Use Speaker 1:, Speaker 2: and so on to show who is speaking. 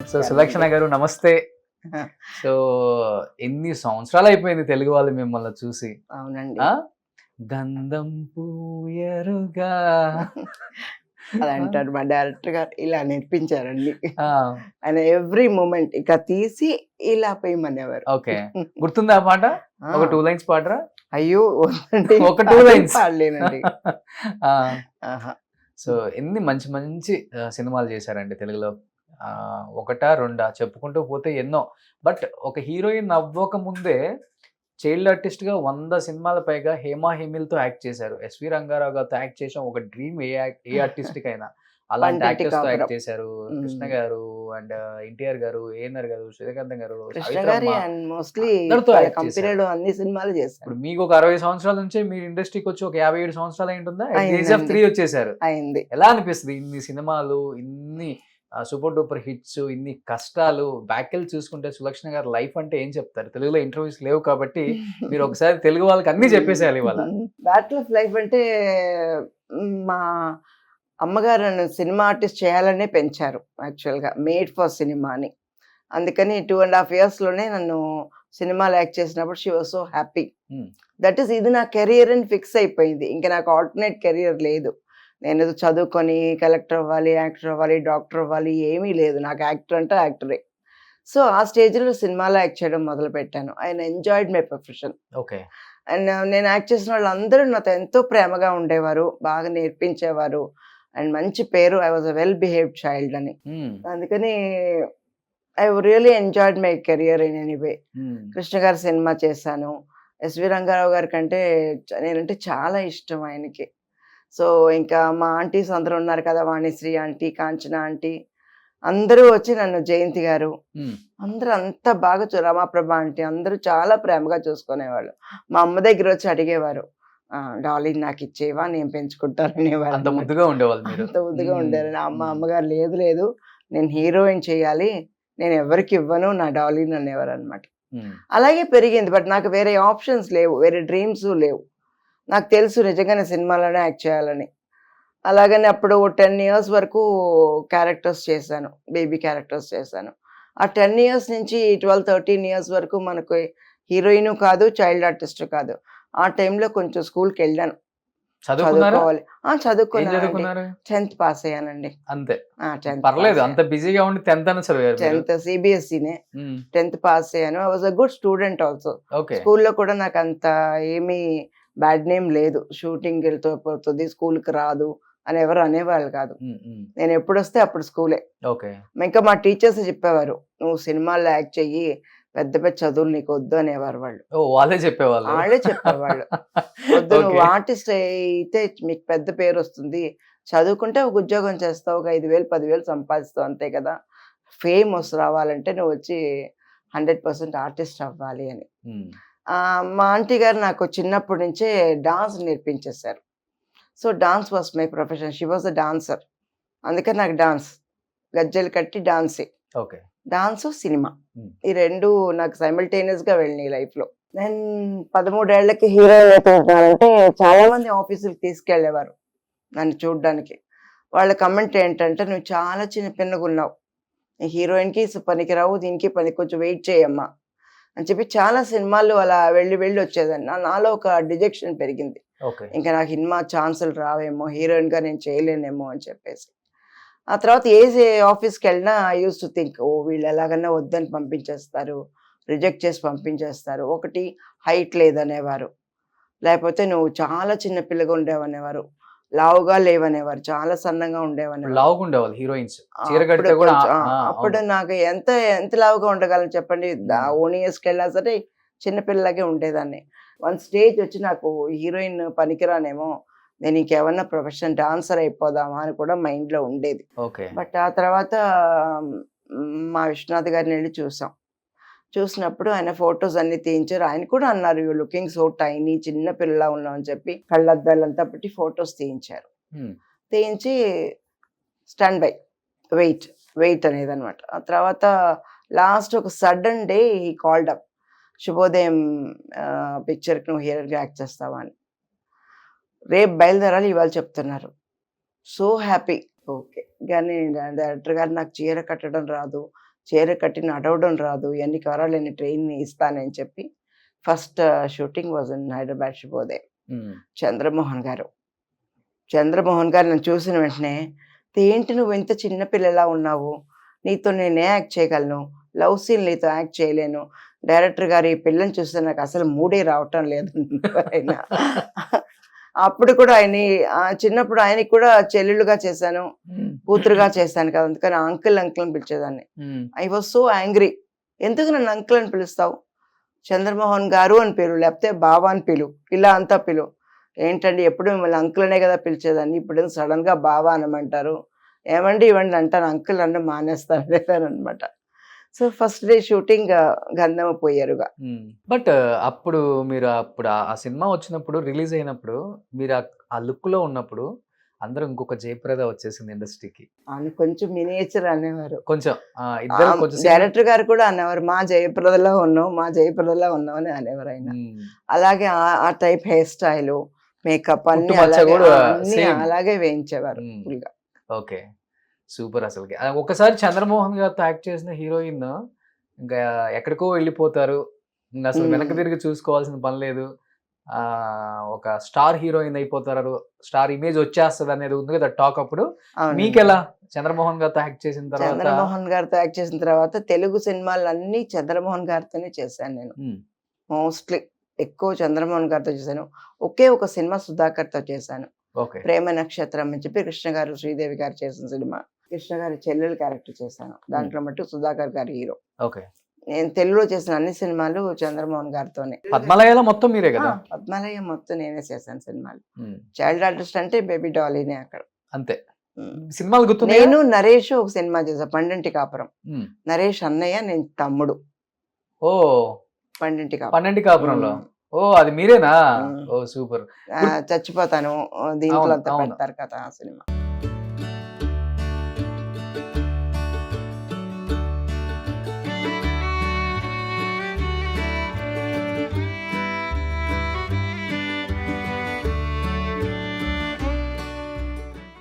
Speaker 1: So Sulakshana
Speaker 2: నమస్కారమండి.
Speaker 1: గారు నమస్తే. సో ఎన్ని సంవత్సరాలు అయిపోయింది తెలుగు వాళ్ళు మిమ్మల్ని చూసి.
Speaker 2: అవునండి.
Speaker 1: ఆ గంధం పూయరుగా.
Speaker 2: అదంటారు మా డైరెక్టర్ గారు ఇలా నేర్పించారండి.
Speaker 1: ఆ
Speaker 2: ఆయన ఎవ్రీ మూమెంట్ ఇక తీసి ఇలా పోయమనేవారు.
Speaker 1: ఓకే. గుర్తుందా ఆ పాట?
Speaker 2: ఆ!
Speaker 1: ఒక 2 లైన్స్ పాడరా?
Speaker 2: అయ్యో! వద్దండి.
Speaker 1: ఒక 2 లైన్స్.
Speaker 2: పాడలేనండి.
Speaker 1: ఆ
Speaker 2: ఆహా!
Speaker 1: సో ఎన్ని మంచి మంచి సినిమాలు చేశారండి తెలుగులో. ఒకటా రెండా చెప్పుకుంటూ పోతే ఎన్నో. బట్ ఒక హీరోయిన్ అవ్వక ముందే చైల్డ్ ఆర్టిస్ట్‌గా 100 సినిమాల పైగా హేమ హేమిలతో యాక్ట్ చేశారు. ఎస్‌వి రంగారావు గారితో యాక్ట్ చేసిన ఒక డ్రీమ్ ఏ ఆర్టిస్ట్‌కైనా. అలాంటి
Speaker 2: పండంటి
Speaker 1: యాక్టర్స్‌తో యాక్ట్
Speaker 2: కాపురం.
Speaker 1: చేశారు. కృష్ణ
Speaker 2: హ్మ్.
Speaker 1: గారు అండ్ ఎన్టీఆర్ గారు, ఏఎన్నార్ గారు, సూర్యకాంతం గారు,
Speaker 2: కృష్ణ
Speaker 1: సావిత్రమ్మ
Speaker 2: గారి అండ్ మోస్ట్‌లీ
Speaker 1: అందరితో
Speaker 2: వాళ్ళ
Speaker 1: యాక్ట్ చేశారు.
Speaker 2: కంపెనీలో అన్ని సినిమాలు చేశారు.
Speaker 1: ఇప్పుడు మీకు ఒక 60 సంవత్సరాల నుంచే మీరు ఇండస్ట్రీకొచ్చి ఒక 57 సంవత్సరాలు అయ్యుంటుందా? ఎట్ ది ఏజ్ ఆఫ్
Speaker 2: అయిందండి.
Speaker 1: 3 వచ్చేసారు.
Speaker 2: అయింది.
Speaker 1: ఎలా అనిపిస్తది? ఇన్ని సినిమాలు, ఇన్ని సూపర్ డూపర్ హిట్స్, ఇన్ని కష్టాలు బ్యాక్‌కెళ్ళి చూసుకుంటే సులక్షణ గారి లైఫ్ అంటే ఏం చెప్తారు? తెలుగులో ఇంటర్వ్యూస్ లేవు కాబట్టి మీరు ఒకసారి తెలుగు వాళ్ళకి అన్నీ చెప్పేసేయాలి ఇవాళ.
Speaker 2: బ్యాటిల్ ఆఫ్ లైఫ్ అంటే మా అమ్మగారు నన్ను సినిమా ఆర్టిస్ట్ చేయాలనే పెంచారు యాక్చువల్‌గా. మేడ్ ఫర్ సినిమా అని. అందుకని 2½ ఇయర్స్‌లోనే నన్ను సినిమాలో యాక్ట్ చేసినప్పుడు షీ వాస్ సో హ్యాపీ.
Speaker 1: హ్మ్.
Speaker 2: దట్ ఈస్ ఇది నా కెరియర్ అని ఫిక్స్ అయిపోయింది. ఇంక నాకు ఆల్టర్‌నేట్ కెరియర్ లేదు. నేనేదో చదువుకొని కలెక్టర్ అవ్వాలి, యాక్టర్ అవ్వాలి, డాక్టర్ అవ్వాలి ఏమీ లేదు. నాకు యాక్టర్ అంటే యాక్టరే. సో, ఆ స్టేజ్‌లో సినిమాలో యాక్ట్ చేయడం మొదలుపెట్టాను. I enjoyed my profession.
Speaker 1: Okay.
Speaker 2: And నేను యాక్ట్ చేసిన వాళ్ళందరూ నాతో ఎంతో ప్రేమగా ఉండేవారు. బాగా నేర్పించేవారు. అండ్ మంచి పేరు I was a well behaved child అని.
Speaker 1: హ్మ్.
Speaker 2: అందుకని I really enjoyed my career in any way.
Speaker 1: హ్మ్.
Speaker 2: కృష్ణ గారి సినిమా చేశాను. ఎస్వి రంగారావు గారి కంటే నేనంటే చాలా ఇష్టం ఆయనకి. సో, ఇంకా మా ఆంటీస్ అందరూ ఉన్నారు కదా! వాణిశ్రీ ఆంటీ, కాంచన ఆంటీ అందరూ వచ్చి నన్ను జయంతి గారు
Speaker 1: హ్మ్.
Speaker 2: అందరూ అంత బాగా రమాప్రభ ఆంటీ అందరూ చాలా ప్రేమగా చూసుకునేవాళ్ళు. మా అమ్మ దగ్గరొచ్చి అడిగేవారు. డార్లింగ్ నాకిచ్చేయవా? నేను
Speaker 1: అంత
Speaker 2: పెంచుకుంటాననేవారనమాట.
Speaker 1: ముద్దుగా ఉండేవాళ్ళు మీరు.
Speaker 2: అంత ముద్దుగా
Speaker 1: హ్మ్.
Speaker 2: ఉండేరు.
Speaker 1: హ్మ్.
Speaker 2: అమ్మగారు లేదు లేదు నేను హీరోయిన్ చేయాలి. నేనెవ్వరికి ఇవ్వను నా డార్లింగ్ అనేవారనమాట.
Speaker 1: హ్మ్.
Speaker 2: అలాగే పెరిగింది. బట్ నాకు వేరే ఆప్షన్స్ లేవు. వేరే డ్రీమ్సు లేవు. నాకు తెలుసు నిజంగానే సినిమాలోనే యాక్ట్ చేయాలని. అలాగని అప్పుడు 10 ఇయర్స్ వరకు క్యారెక్టర్స్ చేశాను. బేబీ క్యారెక్టర్స్ చేశాను. ఆ 10 ఇయర్స్ నుంచి 12, 13 ఇయర్స్ వరకు మనకు హీరోయిను కాదు, చైల్డ్ ఆర్టిస్టు కాదు. ఆ టైంలో కొంచెం స్కూల్‌కెళ్ళాను.
Speaker 1: చదువుకున్నారా?
Speaker 2: చదువుకోవాలి.
Speaker 1: ఏం
Speaker 2: చదువుకున్నానండి.
Speaker 1: చదువుకున్నారు?
Speaker 2: 10థ్ పాస్ అయ్యానండి.
Speaker 1: అంతే.
Speaker 2: 10థ్
Speaker 1: పర్లేదు.
Speaker 2: పాస్
Speaker 1: అంత
Speaker 2: అయ్యాను.
Speaker 1: బిజీగా ఉండి 10th అన్నా చదివారు మీరు.
Speaker 2: 10థ్ సీబీఎస్ఈనే.
Speaker 1: హ్మ్.
Speaker 2: 10థ్ పాస్ అయ్యాను. I was a good student also.
Speaker 1: Okay.
Speaker 2: స్కూల్‌లో కూడా నాకంత ఏమీ బ్యాడ్ నేమ్ లేదు. షూటింగ్‌కెళ్తూ పోతది, స్కూల్‌కి రాదు అని ఎవరు అనేవాళ్ళు కాదు.
Speaker 1: హ్మ్. హ్మ్.
Speaker 2: నేనెప్పుడొస్తే అప్పుడు స్కూలే.
Speaker 1: ఓకే.
Speaker 2: ఇంకా మా టీచర్స్ చెప్పేవారు. "నువ్వు సినిమాల్లో యాక్ట్ చెయ్యి. పెద్ద పెద్ద చదువులు నీకొద్దు" అనేవారు వాళ్ళు.
Speaker 1: ఓహ్! వాళ్ళే చెప్పేవాళ్ళు.
Speaker 2: ఆళ్ళే చెప్పేవాళ్ళు. "వద్దు నువ్వు
Speaker 1: ఓకే.
Speaker 2: ఆర్టిస్ట్ అయితే మీకు పెద్ద పేరొస్తుంది. చదువుకుంటే ఒక ఉద్యోగం చేస్తావు. ఒక 5,000, 10,000 సంపాదిస్తావు అంతే కదా! ఫేమ్ రావాలంటే నువ్వొచ్చి 100% ఆర్టిస్ట్ అవ్వాలి" అని.
Speaker 1: హ్మ్.
Speaker 2: మా ఆంటీ గారు నాకు చిన్నప్పటి నుంచే డాన్స్ నేర్పించేశారు. So, dance was my profession. She was a dancer. అందుకని నాకు డాన్స్. గజ్జెలు కట్టి డాన్సే.
Speaker 1: ఓకే.
Speaker 2: Dance, cinema.
Speaker 1: హ్మ్.
Speaker 2: ఈ 2 నాకు సైమల్టేనియస్‌గా వెళ్ళినాయి లైఫ్‌లో. నేను 13 ఏళ్లకి హీరోయిన్ అయిపోతున్నానంటే చాలా మంది ఆఫీసులకి తీసుకెళ్ళేవారు నన్ను చూడ్డానికి. వాళ్ళ కామెంట్ ఏంటంటే, "నువ్వు చాలా చిన్న పిన్నగున్నావు. హీరోయిన్‌కి పనికిరావు. దీనికి కొంచెం వెయిట్ చేయమ్మా" అని చెప్పి చాలా సినిమాలు అలా వెళ్ళి వెళ్ళి వచ్చేదాన్ని. నాలో ఒక డిజెక్షన్ పెరిగింది.
Speaker 1: ఓకే.
Speaker 2: ఇంక నాకు సినిమా ఛాన్సులు రావేమో, హీరోయిన్‌గా నేను చేయలేనేమో అని చెప్పేసి. ఆ తర్వాత ఆఫీస్‌కెళ్ళినా ఐ యూజ్డ్ టు థింక్ ఓహ్! వీళ్ళు ఎలాగన్నా వద్దని పంపించేస్తారు. రిజెక్ట్ చేసి పంపించేస్తారు. ఒకటి హైట్ లేదనేవారు. లేపోతే నువ్వు చాలా చిన్న పిల్లగా ఉండేవనేవారు. లావుగా లేవనేవారు. చాలా సన్నగా
Speaker 1: ఇప్పుడు
Speaker 2: ఉండేవనేవారు.
Speaker 1: లావుగుండేవాళ్ళు హీరోయిన్స్. చీర
Speaker 2: అప్పుడు
Speaker 1: కడితే కూడా
Speaker 2: కొంచెం
Speaker 1: ఆ!
Speaker 2: అప్పుడు
Speaker 1: అవును.
Speaker 2: నాకు ఎంత లావుగా ఉండగలను చెప్పండి.
Speaker 1: హ్మ్.
Speaker 2: ఓన్ ఇయర్స్‌కెళ్ళినా సరే చిన్న పిల్లలాగే ఉండేదాన్ని. వన్ స్టేజ్ వచ్చి నాకు హీరోయిన్ పనికిరానేమో, నేను ఇంకేమన్నా ప్రొఫెషన్ డాన్సర్ అయిపోదామా అని కూడా మైండ్‌లో ఉండేది.
Speaker 1: ఓకే.
Speaker 2: బట్ ఆ తర్వాత మా విశ్వనాథ్ గారినెళ్లి చూసాం. చూసినప్పుడు ఆయన ఫోటోస్ అన్నీ తీయించారు. ఆయన కూడా అన్నారు, "యూ లుకింగ్ సో టైనీ చిన్న పిల్లలా ఉన్నావు" అని చెప్పి కళ్ళద్దాలంతా పెట్టి ఫోటోస్ తీయించారు.
Speaker 1: హ్మ్.
Speaker 2: తీయించి స్టాండ్ బై. వెయిట్. వెయిట్ అనేదనమాట. ఆ తర్వాత లాస్ట్ ఒక సడెన్ డే హి కాల్డ్ అప్. శుభోదయం పిక్చర్‌కి నువ్వు హీరోయిన్‌గా యాక్ట్ చేస్తావా అని. రేపు బయలుదేరాలి ఇవాళ చెప్తున్నారు. So happy. ఓకే. గానీ డైరెక్టర్ గారు నాకు చీర కట్టడం రాదు. చీర కట్టి నడవడం రాదు, ఎన్ని కారాలని ట్రైన్ ఇస్తానని చెప్పి first shooting was in Hyderabad శుభోదయం. చంద్రమోహన్ గారు నన్ను చూసిన వెంటనే, ఏంటి నువ్వు ఇంత చిన్న పిల్లలా ఉన్నావు, నీతో నేనే యాక్ట్ చేయగలను, లవ్ సీన్ నీతో యాక్ట్ చేయలేను, డైరెక్టర్ గారు ఈ పిల్లని చూస్తే నాకు అసలు మూడే రావటం లేదు ఆయన. అప్పుడు కూడా చిన్నప్పుడు ఆయనకి కూడా చెల్లెలుగా చేశాను, కూతురుగా చేశాను కదా, అందుకని అంకుల్ అని పిలిచేదాన్ని. ఐ వాజ్ సో యాంగ్రీ, ఎందుకు నన్ను అంకుల్ అని పిలుస్తావు, చంద్రమోహన్ గారు అని పిలు, లేకపోతే బావా అని పిలు, ఇలా అంతా పిలు. ఏంటండి ఎప్పుడు మిమ్మల్ని అంకుల్ అనే కదా పిలిచేదాన్ని, ఇప్పుడు సడన్ గా బావా అనమంటారు, ఏమండి ఇవ్వండి అంటాను, అంకుల్ అంటే మానేస్తాను అనమాట. సో ఫస్ట్ డే షూటింగ్ గంధమ పోయారుగా.
Speaker 1: బట్ అప్పుడు మీరు ఆ సినిమా వచ్చినప్పుడు, రిలీజ్ అయినప్పుడు, మీరు ఆ లుక్ లో ఉన్నప్పుడు అందరూ ఇంకొక జయప్రద వచ్చేసింది ఇండస్ట్రీకి.
Speaker 2: ఆయన కొంచెం మినియేచర్ అనేవారు,
Speaker 1: కొంచెం ఇద్దరు కొంచెం
Speaker 2: డైరెక్టర్ గారు కూడా అనేవారు, మా జయప్రదలో ఉన్నాం అని అనేవారు ఆయన. అలాగే ఆ టైప్ హెయిర్ స్టైల్, మేకప్ అన్ని అలాగే వేయించేవారు ఫుల్ గా.
Speaker 1: Okay, super. అసలుకి ఒకసారి చంద్రమోహన్ గారితో యాక్ట్ చేసిన హీరోయిన్ ఇంకా ఎక్కడికో వెళ్ళిపోతారు, ఇంకా అసలు వెనక్కి తిరిగి చూసుకోవాల్సిన పని లేదు, ఒక స్టార్ హీరోయిన్ అయిపోతారు, స్టార్ ఇమేజ్ వచ్చేస్తుంది అనేది ఉంది కదా టాక్. అప్పుడు మీకెలా చంద్రమోహన్ గారితో యాక్ట్ చేసిన
Speaker 2: తర్వాత తెలుగు సినిమాలన్నీ చంద్రమోహన్ గారితోనే చేశాను నేను. మోస్ట్లీ ఎక్కువ చంద్రమోహన్ గారితో చేశాను. ఒకే ఒక సినిమా సుధాకర్ తో చేశాను, ప్రేమ నక్షత్రం అని చెప్పి కృష్ణ గారు శ్రీదేవి గారు చేసిన సినిమా. కృష్ణ గారి చెల్లెలు క్యారెక్టర్ చేశాను, దాంట్లో మట్టు సుధాకర్ గారి హీరో. నేను తెలుగులో చేసిన అన్ని సినిమాలు చంద్రమోహన్ గారితోనే.
Speaker 1: పద్మలయలో మొత్తం మీరే కదా?
Speaker 2: పద్మలయ మొత్తం నేనే చేశాను సినిమాలు. చైల్డ్ ఆర్టిస్ట్ అంటే బేబీ డాలీనే అక్కడ
Speaker 1: అంతే. సినిమాలు గుర్తు.
Speaker 2: నేను నరేష్ ఒక సినిమా చేశా, పండంటి కాపురం. నరేష్ అన్నయ్య, నేను తమ్ముడు.
Speaker 1: ఓ, పండంటి కాపురంలో. ఓ, అది మీరేనా? ఓ సూపర్.
Speaker 2: చచ్చిపోతాను దీంట్లో అంతా పెడతారు కదా ఆ సినిమా.